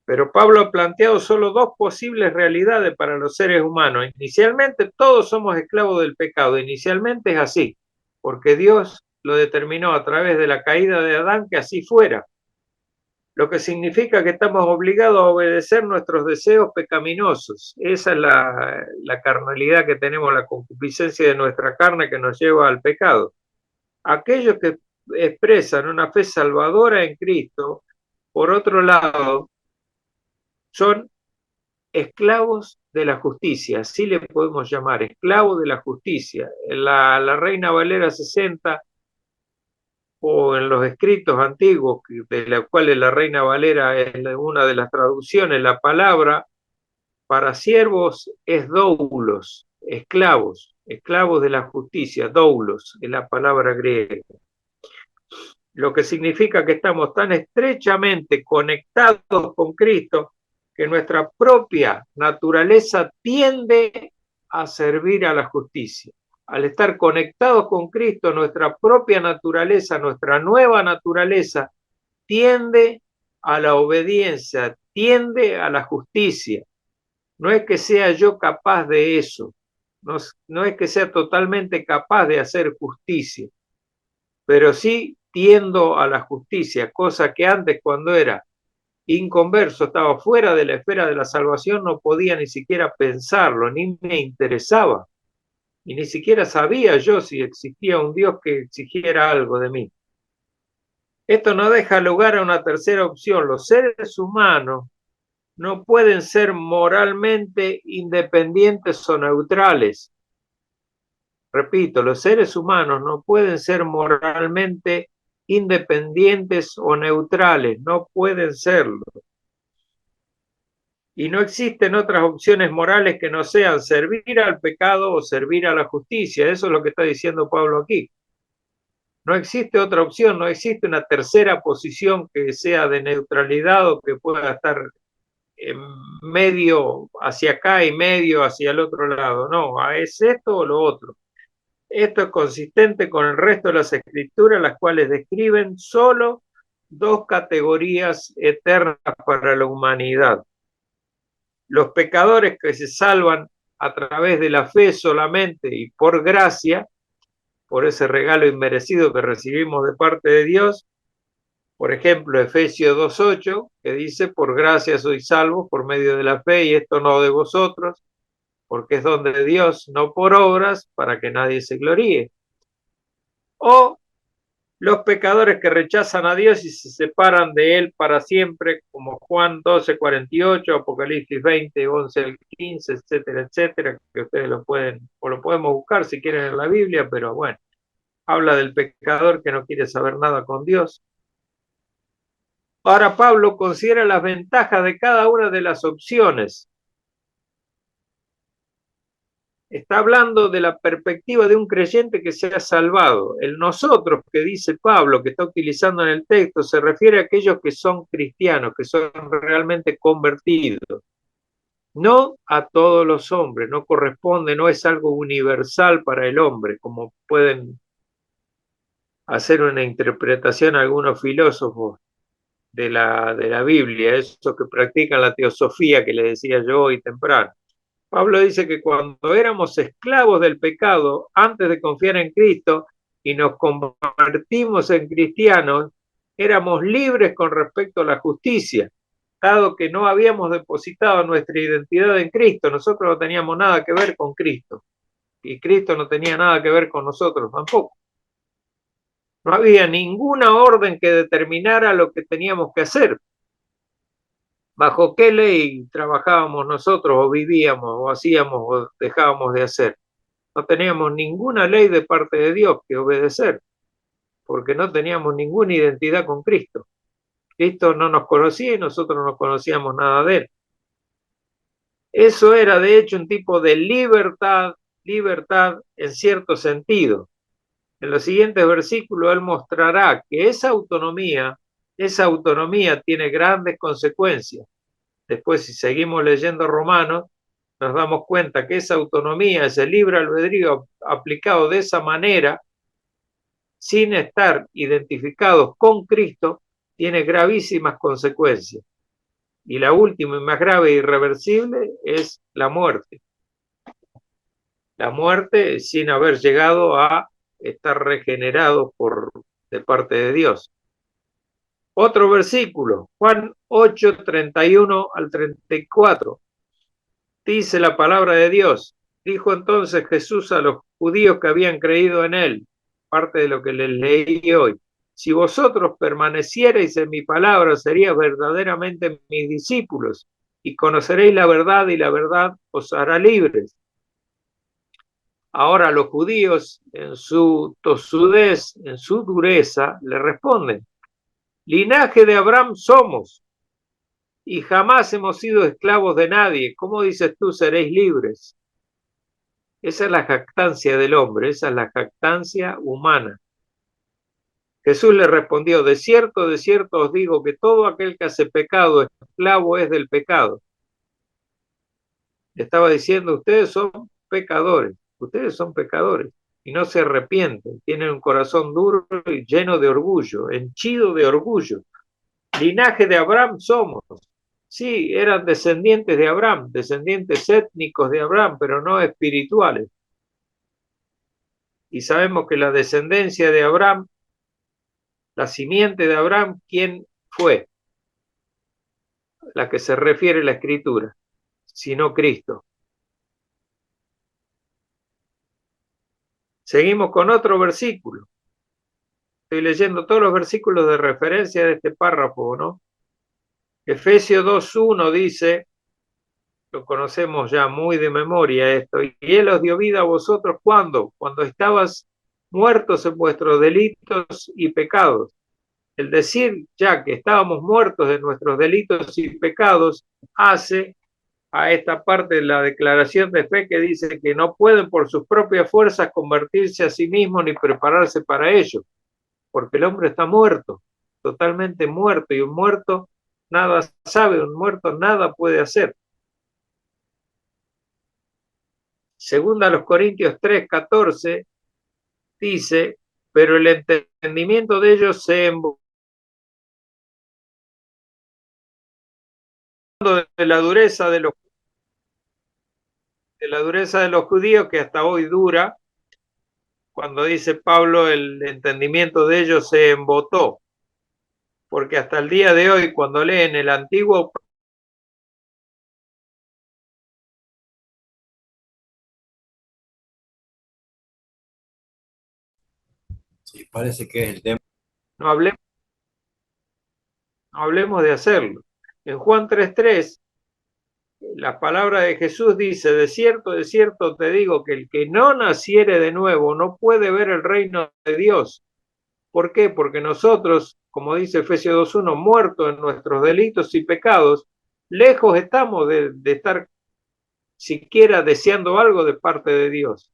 Pero Pablo ha planteado solo dos posibles realidades para los seres humanos. Inicialmente todos somos esclavos del pecado, inicialmente es así, porque Dios lo determinó a través de la caída de Adán que así fuera, lo que significa que estamos obligados a obedecer nuestros deseos pecaminosos. Esa es la carnalidad que tenemos, la concupiscencia de nuestra carne que nos lleva al pecado. Aquellos que expresan una fe salvadora en Cristo, por otro lado, son esclavos de la justicia, así le podemos llamar, esclavos de la justicia. La Reina Valera 60 o en los escritos antiguos, de los cuales la Reina Valera es una de las traducciones, la palabra para siervos es doulos, esclavos, esclavos de la justicia, doulos, es la palabra griega. Lo que significa que estamos tan estrechamente conectados con Cristo que nuestra propia naturaleza tiende a servir a la justicia. Al estar conectados con Cristo, nuestra propia naturaleza, nuestra nueva naturaleza, tiende a la obediencia, tiende a la justicia. No es que sea yo capaz de eso, no es que sea totalmente capaz de hacer justicia, pero sí tiendo a la justicia, cosa que antes cuando era inconverso, estaba fuera de la esfera de la salvación, no podía ni siquiera pensarlo, ni me interesaba, y ni siquiera sabía yo si existía un Dios que exigiera algo de mí. Esto no deja lugar a una tercera opción. Los seres humanos no pueden ser moralmente independientes o neutrales. Repito, los seres humanos no pueden ser moralmente independientes o neutrales, no pueden serlo. Y no existen otras opciones morales que no sean servir al pecado o servir a la justicia. Eso es lo que está diciendo Pablo aquí. No existe otra opción, no existe una tercera posición que sea de neutralidad o que pueda estar en medio hacia acá y medio hacia el otro lado. No, es esto o lo otro. Esto es consistente con el resto de las escrituras, las cuales describen solo dos categorías eternas para la humanidad. Los pecadores que se salvan a través de la fe solamente y por gracia, por ese regalo inmerecido que recibimos de parte de Dios. Por ejemplo, Efesios 2:8, que dice, por gracia sois salvos por medio de la fe, y esto no de vosotros, porque es don de Dios, no por obras, para que nadie se gloríe. O los pecadores que rechazan a Dios y se separan de Él para siempre, como Juan 12:48, Apocalipsis 20:11 al 15, etcétera, etcétera, que ustedes lo pueden, o lo podemos buscar si quieren en la Biblia, pero bueno, habla del pecador que no quiere saber nada con Dios. Ahora Pablo considera las ventajas de cada una de las opciones está hablando de la perspectiva de un creyente que se ha salvado. El nosotros que dice Pablo, que está utilizando en el texto, se refiere a aquellos que son cristianos, que son realmente convertidos. No a todos los hombres, no corresponde, no es algo universal para el hombre, como pueden hacer una interpretación algunos filósofos de la Biblia, esos que practican la teosofía que le decía yo hoy temprano. Pablo dice que cuando éramos esclavos del pecado, antes de confiar en Cristo y nos convertimos en cristianos, éramos libres con respecto a la justicia, dado que no habíamos depositado nuestra identidad en Cristo. Nosotros no teníamos nada que ver con Cristo y Cristo no tenía nada que ver con nosotros tampoco. No había ninguna orden que determinara lo que teníamos que hacer. ¿Bajo qué ley trabajábamos nosotros o vivíamos o hacíamos o dejábamos de hacer? No teníamos ninguna ley de parte de Dios que obedecer, porque no teníamos ninguna identidad con Cristo. Cristo no nos conocía y nosotros no conocíamos nada de él. Eso era de hecho un tipo de libertad en cierto sentido. En los siguientes versículos él mostrará que esa autonomía tiene grandes consecuencias. Después, si seguimos leyendo Romanos, nos damos cuenta que esa autonomía, ese libre albedrío aplicado de esa manera, sin estar identificados con Cristo, tiene gravísimas consecuencias. Y la última y más grave e irreversible es la muerte. La muerte sin haber llegado a estar regenerado de parte de Dios. Otro versículo, Juan 8, 31 al 34. Dice la palabra de Dios. Dijo entonces Jesús a los judíos que habían creído en él, parte de lo que les leí hoy. Si vosotros permanecierais en mi palabra, seríais verdaderamente mis discípulos y conoceréis la verdad y la verdad os hará libres. Ahora los judíos en su tosudez, en su dureza, le responden, linaje de Abraham somos y jamás hemos sido esclavos de nadie. ¿Cómo dices tú seréis libres? Esa es la jactancia del hombre, esa es la jactancia humana. Jesús le respondió, de cierto os digo que todo aquel que hace pecado, esclavo es del pecado. Le estaba diciendo, ustedes son pecadores y no se arrepienten, tienen un corazón duro y lleno de orgullo, henchido de orgullo. Linaje de Abraham somos. Sí, eran descendientes de Abraham, descendientes étnicos de Abraham, pero no espirituales. Y sabemos que la descendencia de Abraham, la simiente de Abraham, ¿quién fue? La que se refiere la Escritura, sino Cristo. Seguimos con otro versículo. Estoy leyendo todos los versículos de referencia de este párrafo, ¿no? Efesios 2:1 dice, lo conocemos ya muy de memoria esto, y él os dio vida a vosotros ¿cuándo? Cuando estabas muertos en vuestros delitos y pecados. El decir ya que estábamos muertos de nuestros delitos y pecados hace a esta parte de la declaración de fe que dice que no pueden por sus propias fuerzas convertirse a sí mismos ni prepararse para ello, porque el hombre está muerto, totalmente muerto, y un muerto nada sabe, un muerto nada puede hacer. Segunda a los Corintios 3:14 dice, pero el entendimiento de ellos se embotó de la dureza de los judíos, que hasta hoy dura. Cuando dice Pablo, el entendimiento de ellos se embotó, porque hasta el día de hoy, cuando leen el Antiguo, Sí, parece que es el tema. no hablemos de hacerlo. En Juan 3:3, la palabra de Jesús dice, de cierto te digo que el que no naciere de nuevo no puede ver el reino de Dios. ¿Por qué? Porque nosotros, como dice Efesios 2:1, muertos en nuestros delitos y pecados, lejos estamos de estar siquiera deseando algo de parte de Dios,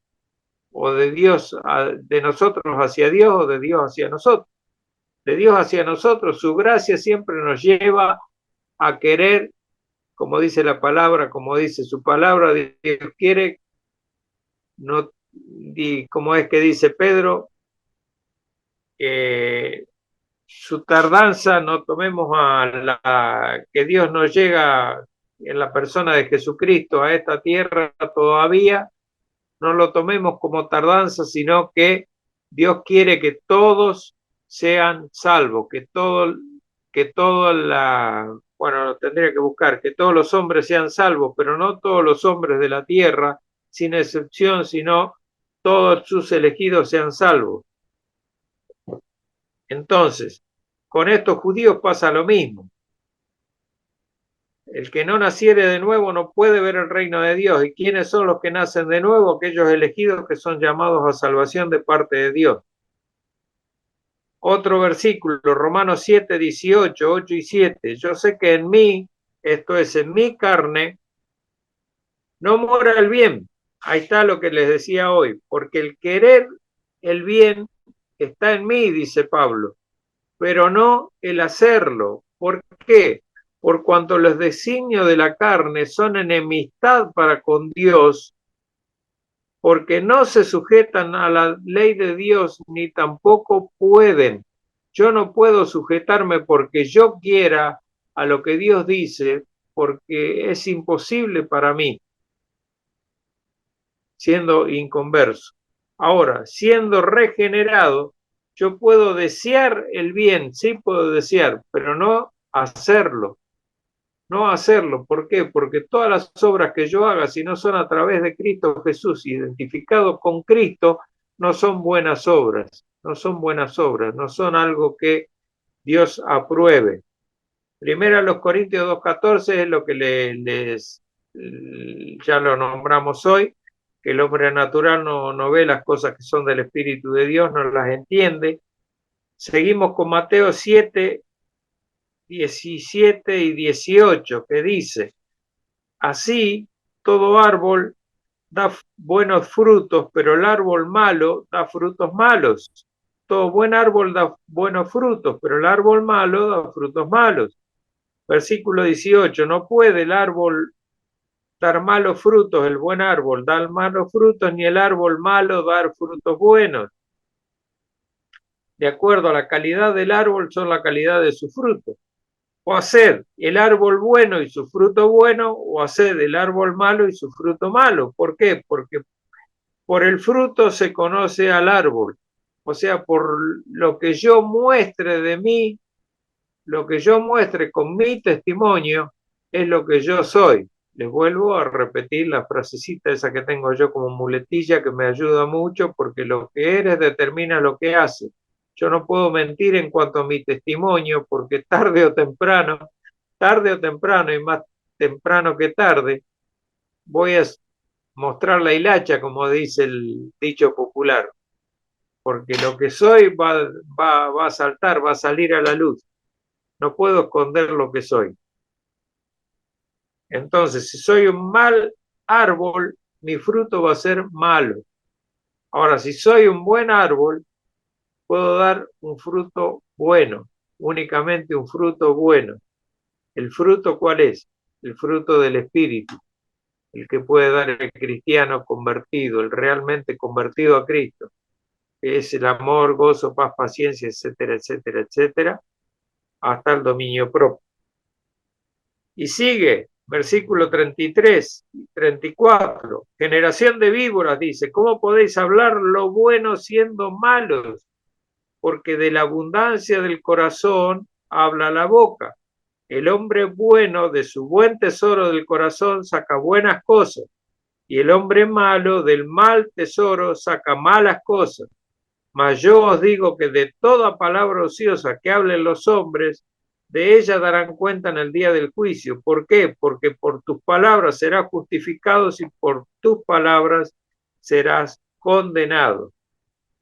o de Dios, de nosotros hacia Dios, o de Dios hacia nosotros. De Dios hacia nosotros, su gracia siempre nos lleva a querer, como dice la palabra, como dice su palabra, Dios quiere, no, y como es que dice Pedro, su tardanza no tomemos que Dios no llega en la persona de Jesucristo a esta tierra todavía, no lo tomemos como tardanza, sino que Dios quiere que todos sean salvos, bueno, lo tendría que buscar, que todos los hombres sean salvos, pero no todos los hombres de la tierra, sin excepción, sino todos sus elegidos sean salvos. Entonces, con estos judíos pasa lo mismo. El que no naciere de nuevo no puede ver el reino de Dios. ¿Y quiénes son los que nacen de nuevo? Aquellos elegidos que son llamados a salvación de parte de Dios. Otro versículo, Romanos 7, 18, 8 y 7. Yo sé que en mí, esto es, en mi carne, no mora el bien. Ahí está lo que les decía hoy. Porque el querer el bien está en mí, dice Pablo, pero no el hacerlo. ¿Por qué? Por cuanto los designios de la carne son enemistad para con Dios, porque no se sujetan a la ley de Dios, ni tampoco pueden. Yo no puedo sujetarme porque yo quiera a lo que Dios dice, porque es imposible para mí, siendo inconverso. Ahora, siendo regenerado, yo puedo desear el bien, sí puedo desear, pero no hacerlo. No hacerlo. ¿Por qué? Porque todas las obras que yo haga, si no son a través de Cristo Jesús, identificado con Cristo, no son buenas obras, no son buenas obras, no son algo que Dios apruebe. Primero a los Corintios 2:14 es lo que ya lo nombramos hoy, que el hombre natural no ve las cosas que son del Espíritu de Dios, no las entiende. Seguimos con Mateo 7, 17 y 18, que dice: así todo árbol da buenos frutos, pero el árbol malo da frutos malos. Todo buen árbol da buenos frutos, pero el árbol malo da frutos malos. Versículo 18, no puede el árbol dar malos frutos, el buen árbol dar malos frutos, ni el árbol malo dar frutos buenos. De acuerdo a la calidad del árbol son la calidad de su fruto. O haced el árbol bueno y su fruto bueno, o haced el árbol malo y su fruto malo. ¿Por qué? Porque por el fruto se conoce al árbol. O sea, por lo que yo muestre de mí, lo que yo muestre con mi testimonio, es lo que yo soy. Les vuelvo a repetir la frasecita esa que tengo yo como muletilla, que me ayuda mucho, porque lo que eres determina lo que haces. Yo no puedo mentir en cuanto a mi testimonio, porque tarde o temprano, y más temprano que tarde, voy a mostrar la hilacha, como dice el dicho popular, porque lo que soy va a saltar, va a salir a la luz. No puedo esconder lo que soy. Entonces, si soy un mal árbol, mi fruto va a ser malo. Ahora, si soy un buen árbol, puedo dar un fruto bueno, únicamente un fruto bueno. ¿El fruto cuál es? El fruto del Espíritu, el que puede dar el cristiano convertido, el realmente convertido a Cristo, que es el amor, gozo, paz, paciencia, etcétera, etcétera, etcétera, hasta el dominio propio. Y sigue, versículo 33 y 34, generación de víboras, dice, ¿cómo podéis hablar lo bueno siendo malos? Porque de la abundancia del corazón habla la boca. El hombre bueno de su buen tesoro del corazón saca buenas cosas, y el hombre malo del mal tesoro saca malas cosas. Mas yo os digo que de toda palabra ociosa que hablen los hombres, de ella darán cuenta en el día del juicio. ¿Por qué? Porque por tus palabras serás justificado y por tus palabras serás condenado.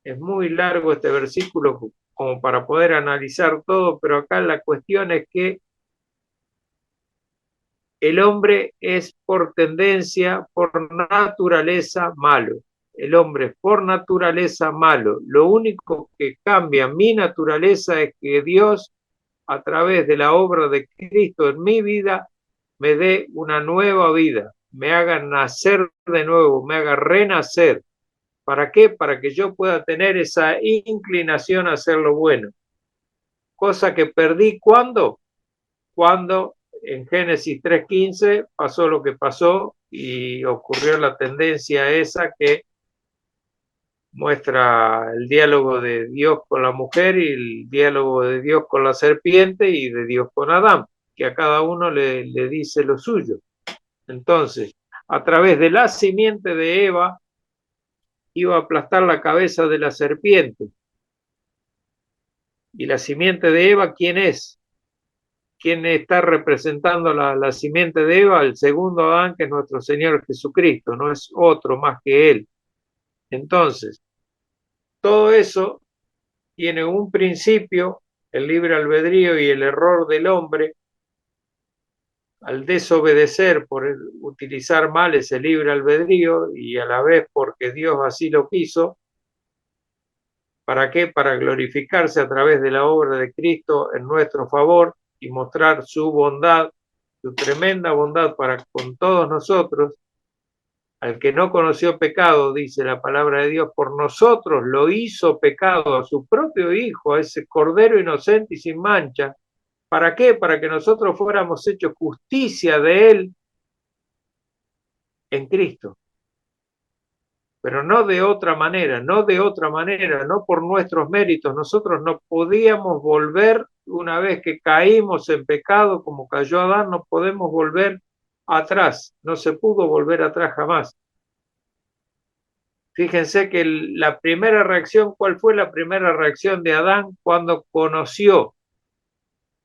Es muy largo este versículo como para poder analizar todo, pero acá la cuestión es que el hombre es por tendencia, por naturaleza malo. El hombre es por naturaleza malo. Lo único que cambia mi naturaleza es que Dios, a través de la obra de Cristo en mi vida, me dé una nueva vida, me haga nacer de nuevo, me haga renacer. ¿Para qué? Para que yo pueda tener esa inclinación a hacer lo bueno. Cosa que perdí cuando en Génesis 3:15 pasó lo que pasó y ocurrió la tendencia esa que muestra el diálogo de Dios con la mujer y el diálogo de Dios con la serpiente y de Dios con Adán, que a cada uno le dice lo suyo. Entonces, a través de la simiente de Eva, iba a aplastar la cabeza de la serpiente. ¿Y la simiente de Eva quién es? ¿Quién está representando la simiente de Eva? El segundo Adán, que es nuestro Señor Jesucristo, no es otro más que Él. Entonces, todo eso tiene un principio, el libre albedrío y el error del hombre, al desobedecer por utilizar mal ese libre albedrío y a la vez porque Dios así lo quiso. ¿Para qué? Para glorificarse a través de la obra de Cristo en nuestro favor y mostrar su bondad, su tremenda bondad para con todos nosotros. Al que no conoció pecado, dice la palabra de Dios, por nosotros lo hizo pecado a su propio Hijo, a ese Cordero inocente y sin mancha. ¿Para qué? Para que nosotros fuéramos hechos justicia de Él en Cristo. Pero no de otra manera, no por nuestros méritos. Nosotros no podíamos volver, una vez que caímos en pecado, como cayó Adán, no podemos volver atrás, no se pudo volver atrás jamás. Fíjense que la primera reacción, ¿cuál fue la primera reacción de Adán cuando conoció?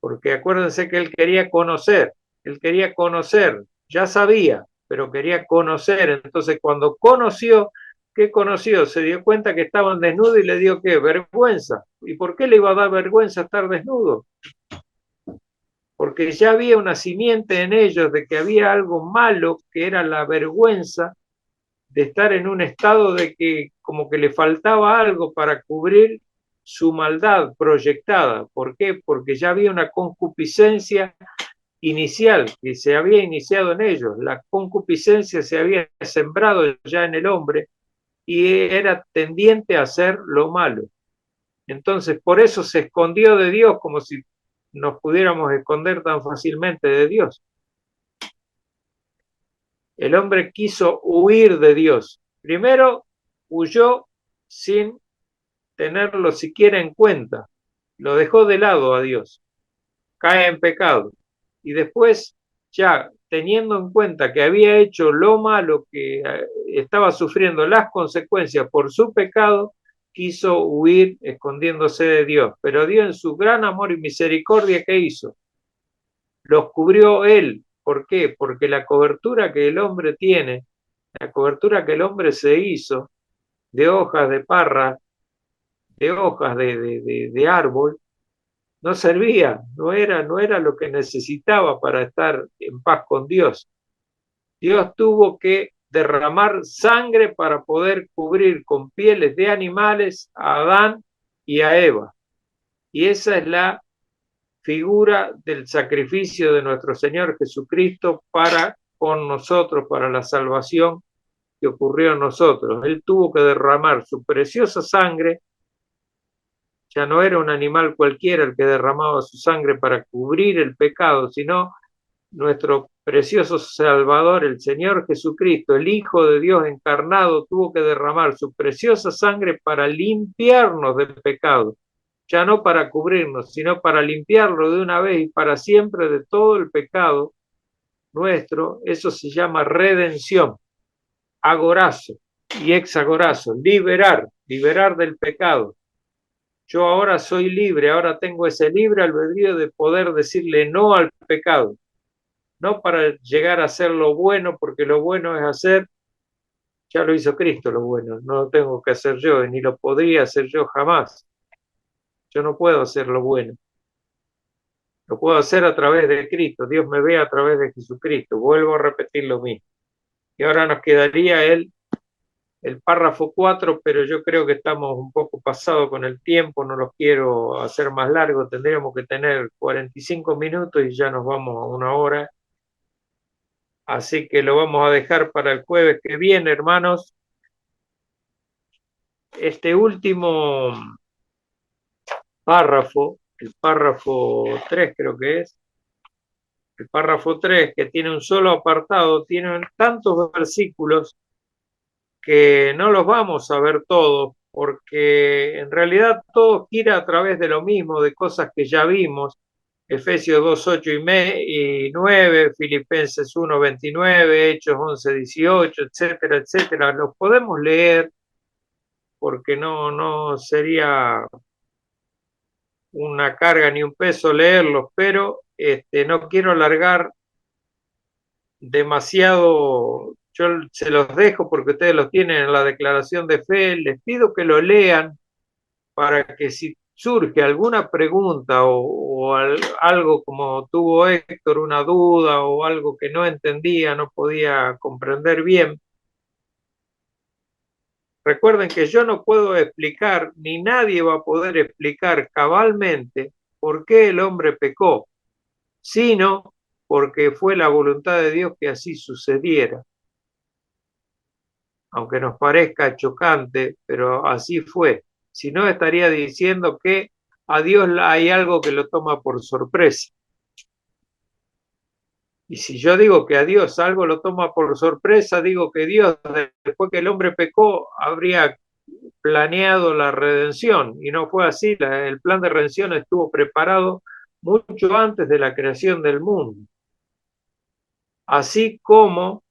Porque acuérdense que él quería conocer, ya sabía, pero quería conocer. Entonces cuando conoció, ¿qué conoció? Se dio cuenta que estaban desnudos y le dio ¿qué? Vergüenza. ¿Y por qué le iba a dar vergüenza estar desnudo? Porque ya había una simiente en ellos de que había algo malo, que era la vergüenza de estar en un estado de que como que le faltaba algo para cubrir su maldad proyectada. ¿Por qué? Porque ya había una concupiscencia inicial que se había iniciado en ellos. La concupiscencia se había sembrado ya en el hombre y era tendiente a hacer lo malo. Entonces, por eso se escondió de Dios, como si nos pudiéramos esconder tan fácilmente de Dios. El hombre quiso huir de Dios. Primero huyó sin tenerlo siquiera en cuenta. Lo dejó de lado a Dios. Cae en pecado. Y después, ya teniendo en cuenta que había hecho lo malo, que estaba sufriendo las consecuencias por su pecado, quiso huir escondiéndose de Dios. Pero Dios en su gran amor y misericordia, ¿qué hizo? Los cubrió Él. ¿Por qué? Porque la cobertura que el hombre tiene, la cobertura que el hombre se hizo de hojas de parra, de hojas de árbol, no servía, no era lo que necesitaba para estar en paz con Dios. Dios tuvo que derramar sangre para poder cubrir con pieles de animales a Adán y a Eva. Y esa es la figura del sacrificio de nuestro Señor Jesucristo para con nosotros, para la salvación que ocurrió en nosotros. Él tuvo que derramar su preciosa sangre. Ya no era un animal cualquiera el que derramaba su sangre para cubrir el pecado, sino nuestro precioso Salvador, el Señor Jesucristo, el Hijo de Dios encarnado, tuvo que derramar su preciosa sangre para limpiarnos del pecado, ya no para cubrirnos, sino para limpiarlo de una vez y para siempre de todo el pecado nuestro. Eso se llama redención, agorazo y exagorazo, liberar del pecado. Yo ahora soy libre, ahora tengo ese libre albedrío de poder decirle no al pecado, no para llegar a hacer lo bueno, porque lo bueno es hacer, ya lo hizo Cristo lo bueno, no lo tengo que hacer yo, ni lo podría hacer yo jamás. Yo no puedo hacer lo bueno. Lo puedo hacer a través de Cristo. Dios me ve a través de Jesucristo. Vuelvo a repetir lo mismo. Y ahora nos quedaría el párrafo 4, pero yo creo que estamos un poco pasados con el tiempo, no los quiero hacer más largo, tendríamos que tener 45 minutos y ya nos vamos a 1 hora. Así que lo vamos a dejar para el jueves que viene, hermanos. Este último párrafo, el párrafo 3 creo que es, el párrafo 3 que tiene un solo apartado, tiene tantos versículos que no los vamos a ver todos, porque en realidad todo gira a través de lo mismo, de cosas que ya vimos. Efesios 2, 8 y 9, Filipenses 1, 29, Hechos 11, 18, etcétera, etcétera. Los podemos leer porque no sería una carga ni un peso leerlos, pero no quiero alargar demasiado. Yo se los dejo porque ustedes los tienen en la declaración de fe. Les pido que lo lean para que si surge alguna pregunta o algo como tuvo Héctor, una duda o algo que no entendía, no podía comprender bien, recuerden que yo no puedo explicar, ni nadie va a poder explicar cabalmente por qué el hombre pecó, sino porque fue la voluntad de Dios que así sucediera. Aunque nos parezca chocante, pero así fue. Si no, estaría diciendo que a Dios hay algo que lo toma por sorpresa. Y si yo digo que a Dios algo lo toma por sorpresa, digo que Dios, después que el hombre pecó, habría planeado la redención. Y no fue así. El plan de redención estuvo preparado mucho antes de la creación del mundo. Así como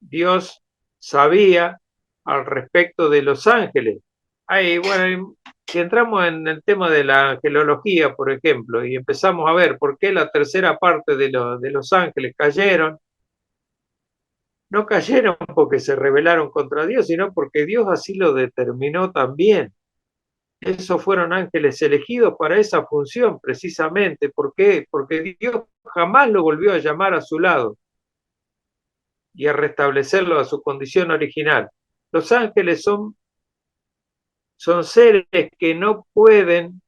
Dios sabía al respecto de los ángeles. Bueno, si entramos en el tema de la angelología, por ejemplo, y empezamos a ver por qué la tercera parte de los ángeles cayeron, no cayeron porque se rebelaron contra Dios, sino porque Dios así lo determinó también. Esos fueron ángeles elegidos para esa función, precisamente. ¿Por qué? Porque Dios jamás lo volvió a llamar a su lado y a restablecerlo a su condición original. Los ángeles son seres que no pueden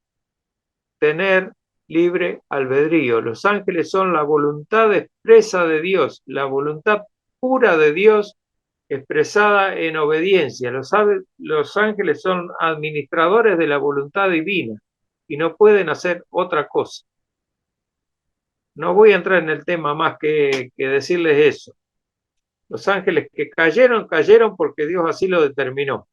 tener libre albedrío. Los ángeles son la voluntad expresa de Dios, la voluntad pura de Dios expresada en obediencia. Los ángeles son administradores de la voluntad divina y no pueden hacer otra cosa. No voy a entrar en el tema más que decirles eso. Los ángeles que cayeron porque Dios así lo determinó.